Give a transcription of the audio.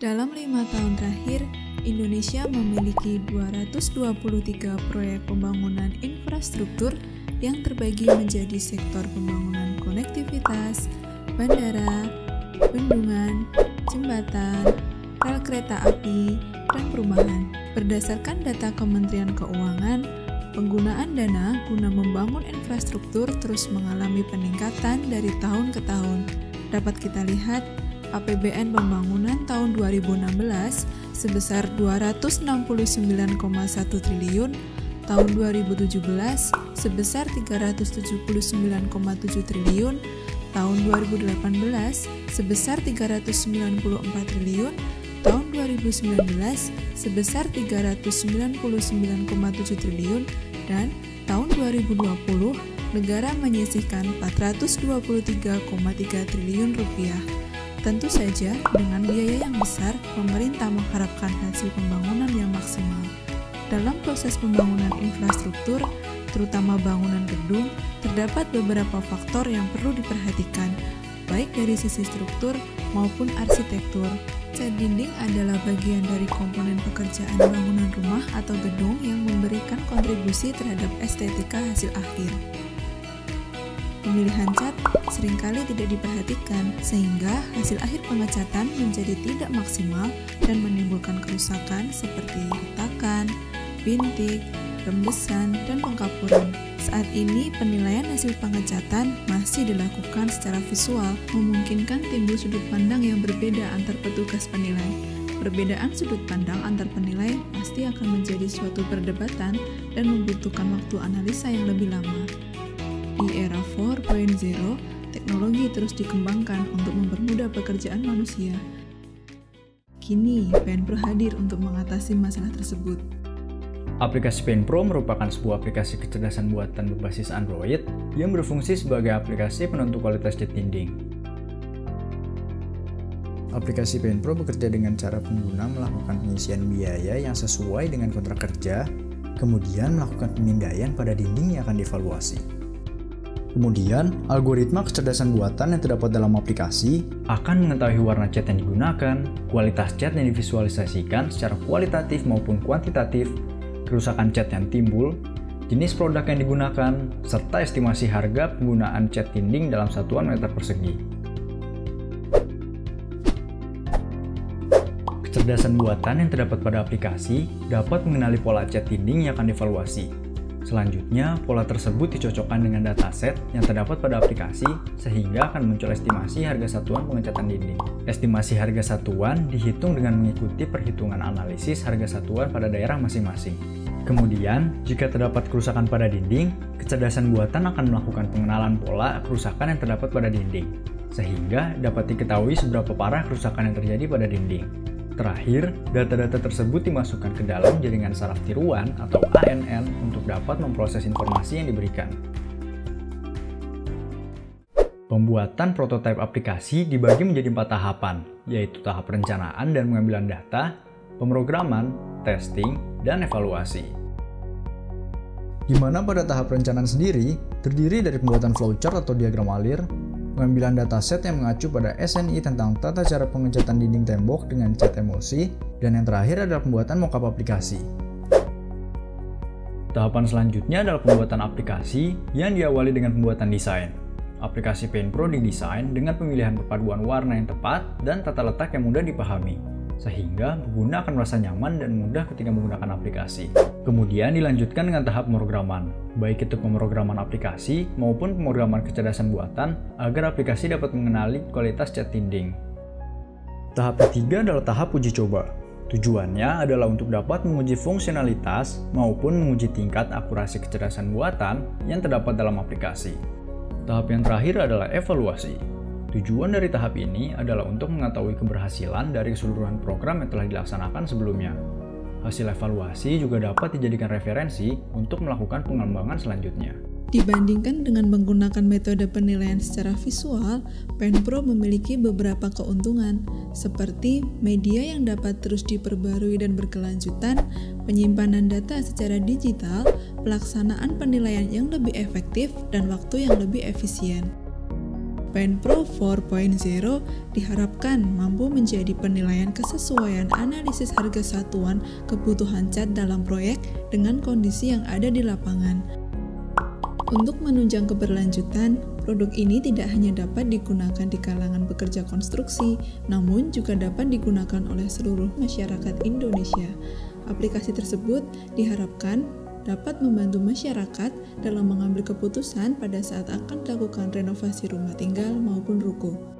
Dalam 5 tahun terakhir, Indonesia memiliki 223 proyek pembangunan infrastruktur yang terbagi menjadi sektor pembangunan konektivitas, bandara, bendungan, jembatan, rel kereta api, dan perumahan. Berdasarkan data Kementerian Keuangan, penggunaan dana guna membangun infrastruktur terus mengalami peningkatan dari tahun ke tahun. Dapat kita lihat, APBN pembangunan tahun 2016 sebesar 269,1 triliun, tahun 2017 sebesar 379,7 triliun, tahun 2018 sebesar 394 triliun, tahun 2019 sebesar 399,7 triliun, dan tahun 2020 negara menyisihkan 423,3 triliun rupiah. Tentu saja, dengan biaya yang besar, pemerintah mengharapkan hasil pembangunan yang maksimal. Dalam proses pembangunan infrastruktur, terutama bangunan gedung, terdapat beberapa faktor yang perlu diperhatikan, baik dari sisi struktur maupun arsitektur. Cat dinding adalah bagian dari komponen pekerjaan bangunan rumah atau gedung yang memberikan kontribusi terhadap estetika hasil akhir. Pemilihan cat seringkali tidak diperhatikan, sehingga hasil akhir pengecatan menjadi tidak maksimal dan menimbulkan kerusakan seperti retakan, bintik, rembesan, dan pengkapuran. Saat ini, penilaian hasil pengecatan masih dilakukan secara visual, memungkinkan timbul sudut pandang yang berbeda antar petugas penilai. Perbedaan sudut pandang antar penilai pasti akan menjadi suatu perdebatan dan membutuhkan waktu analisa yang lebih lama. Di era 4.0, teknologi terus dikembangkan untuk mempermudah pekerjaan manusia. Kini, PNPro hadir untuk mengatasi masalah tersebut. Aplikasi PNPro merupakan sebuah aplikasi kecerdasan buatan berbasis Android yang berfungsi sebagai aplikasi penentu kualitas cat dinding. Aplikasi PNPro bekerja dengan cara pengguna melakukan pengisian biaya yang sesuai dengan kontrak kerja, kemudian melakukan pemindaian pada dinding yang akan dievaluasi. Kemudian, algoritma kecerdasan buatan yang terdapat dalam aplikasi akan mengetahui warna cat yang digunakan, kualitas cat yang divisualisasikan secara kualitatif maupun kuantitatif, kerusakan cat yang timbul, jenis produk yang digunakan, serta estimasi harga penggunaan cat dinding dalam satuan meter persegi. Kecerdasan buatan yang terdapat pada aplikasi dapat mengenali pola cat dinding yang akan dievaluasi. Selanjutnya, pola tersebut dicocokkan dengan dataset yang terdapat pada aplikasi sehingga akan muncul estimasi harga satuan pengecatan dinding. Estimasi harga satuan dihitung dengan mengikuti perhitungan analisis harga satuan pada daerah masing-masing. Kemudian, jika terdapat kerusakan pada dinding, kecerdasan buatan akan melakukan pengenalan pola kerusakan yang terdapat pada dinding, sehingga dapat diketahui seberapa parah kerusakan yang terjadi pada dinding. Terakhir, data-data tersebut dimasukkan ke dalam jaringan saraf tiruan atau ANN untuk dapat memproses informasi yang diberikan. Pembuatan prototipe aplikasi dibagi menjadi 4 tahapan, yaitu tahap perencanaan dan pengambilan data, pemrograman, testing, dan evaluasi. Di mana pada tahap perencanaan sendiri terdiri dari pembuatan flowchart atau diagram alir, pengambilan dataset yang mengacu pada SNI tentang tata cara pengecatan dinding tembok dengan cat emulsi, dan yang terakhir adalah pembuatan mockup aplikasi. Tahapan selanjutnya adalah pembuatan aplikasi yang diawali dengan pembuatan desain. Aplikasi PNPro didesain dengan pemilihan perpaduan warna yang tepat dan tata letak yang mudah dipahami, sehingga pengguna akan merasa nyaman dan mudah ketika menggunakan aplikasi. Kemudian dilanjutkan dengan tahap pemrograman, baik itu pemrograman aplikasi maupun pemrograman kecerdasan buatan agar aplikasi dapat mengenali kualitas cat dinding. Tahap ketiga adalah tahap uji coba. Tujuannya adalah untuk dapat menguji fungsionalitas maupun menguji tingkat akurasi kecerdasan buatan yang terdapat dalam aplikasi. Tahap yang terakhir adalah evaluasi. Tujuan dari tahap ini adalah untuk mengetahui keberhasilan dari keseluruhan program yang telah dilaksanakan sebelumnya. Hasil evaluasi juga dapat dijadikan referensi untuk melakukan pengembangan selanjutnya. Dibandingkan dengan menggunakan metode penilaian secara visual, PNPro memiliki beberapa keuntungan, seperti media yang dapat terus diperbarui dan berkelanjutan, penyimpanan data secara digital, pelaksanaan penilaian yang lebih efektif, dan waktu yang lebih efisien. Paint Pro 4.0 diharapkan mampu menjadi penilaian kesesuaian analisis harga satuan kebutuhan cat dalam proyek dengan kondisi yang ada di lapangan. Untuk menunjang keberlanjutan, produk ini tidak hanya dapat digunakan di kalangan pekerja konstruksi, namun juga dapat digunakan oleh seluruh masyarakat Indonesia. Aplikasi tersebut diharapkan dapat membantu masyarakat dalam mengambil keputusan pada saat akan dilakukan renovasi rumah tinggal maupun ruko.